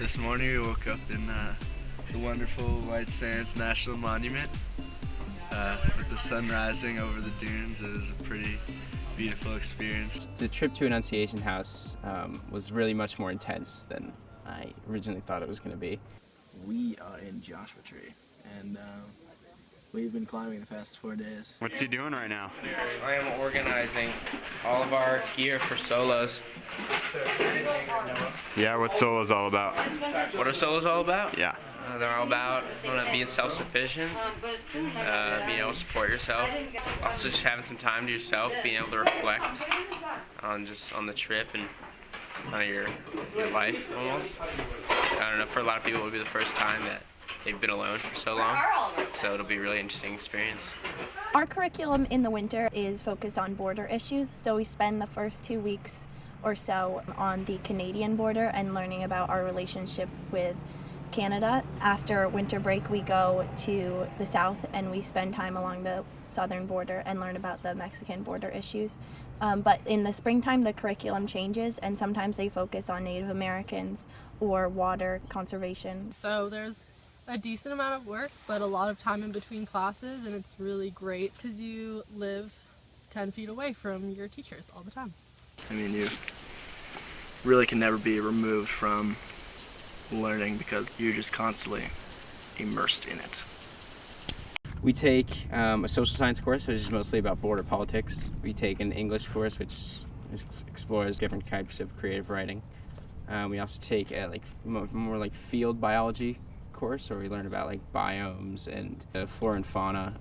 This morning we woke up in the wonderful White Sands National Monument with the sun rising over the dunes. It was a pretty beautiful experience. The trip to Annunciation House was really much more intense than I originally thought it was going to be. We are in Joshua Tree, and we've been climbing the past 4 days. What's he doing right now? I am organizing all of our gear for solos. Yeah, what's Solo's all about? What are solos all about? Yeah. They're all about being self-sufficient, being able to support yourself, also just having some time to yourself, being able to reflect on the trip and on your life almost. I don't know, for a lot of people it will be the first time that they've been alone for so long, so it'll be a really interesting experience. Our curriculum in the winter is focused on border issues, so we spend the first 2 weeks or so on the Canadian border and learning about our relationship with Canada. After winter break, we go to the south and we spend time along the southern border and learn about the Mexican border issues. But in the springtime, the curriculum changes, and sometimes they focus on Native Americans or water conservation. So there's a decent amount of work, but a lot of time in between classes, and it's really great because you live 10 feet away from your teachers all the time. I mean, you really can never be removed from learning because you're just constantly immersed in it. We take a social science course, which is mostly about border politics. We take an English course, which explores different types of creative writing. We also take a more field biology course, where we learn about biomes and the flora and fauna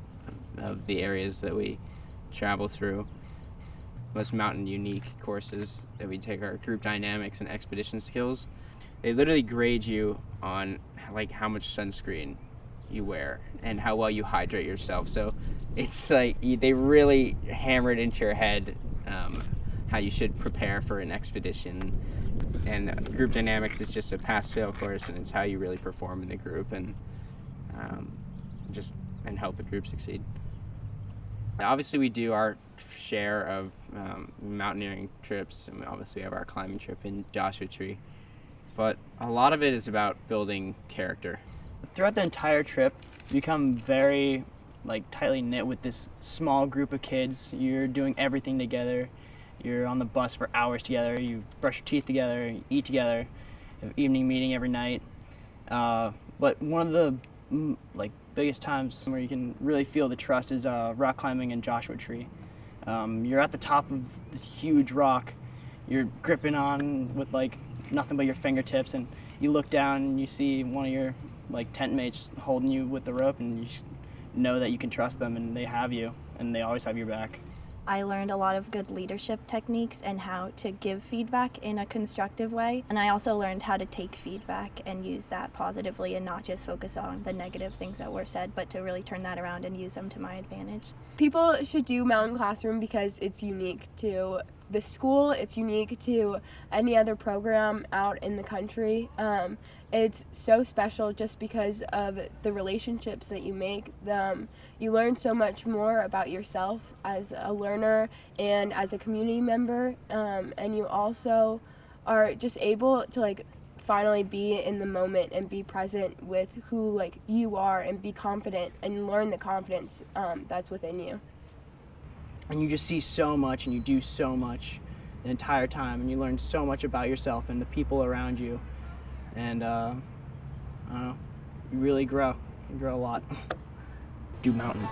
of the areas that we travel through. Most mountain unique courses that we take are group dynamics and expedition skills. They literally grade you on how much sunscreen you wear and how well you hydrate yourself. So it's they really hammer it into your head how you should prepare for an expedition. And group dynamics is just a pass-fail course, and it's how you really perform in the group and help the group succeed. Obviously, we do our share of mountaineering trips, and obviously we have our climbing trip in Joshua Tree. But a lot of it is about building character. Throughout the entire trip, you become very tightly knit with this small group of kids. You're doing everything together. You're on the bus for hours together. You brush your teeth together. You eat together. You have an evening meeting every night. But one of the biggest times where you can really feel the trust is rock climbing in Joshua Tree. You're at the top of the huge rock. You're gripping on with nothing but your fingertips, and you look down and you see one of your tent mates holding you with the rope, and you know that you can trust them, and they have you, and they always have your back. I learned a lot of good leadership techniques and how to give feedback in a constructive way. And I also learned how to take feedback and use that positively and not just focus on the negative things that were said, but to really turn that around and use them to my advantage. People should do Mountain Classroom because it's unique to the school, it's unique to any other program out in the country. It's so special just because of the relationships that you make. You learn so much more about yourself as a learner and as a community member, and you also are just able to finally be in the moment and be present with who you are and be confident and learn the confidence that's within you. And you just see so much and you do so much the entire time, and you learn so much about yourself and the people around you. And I don't know, you really grow. You grow a lot. Do mountain.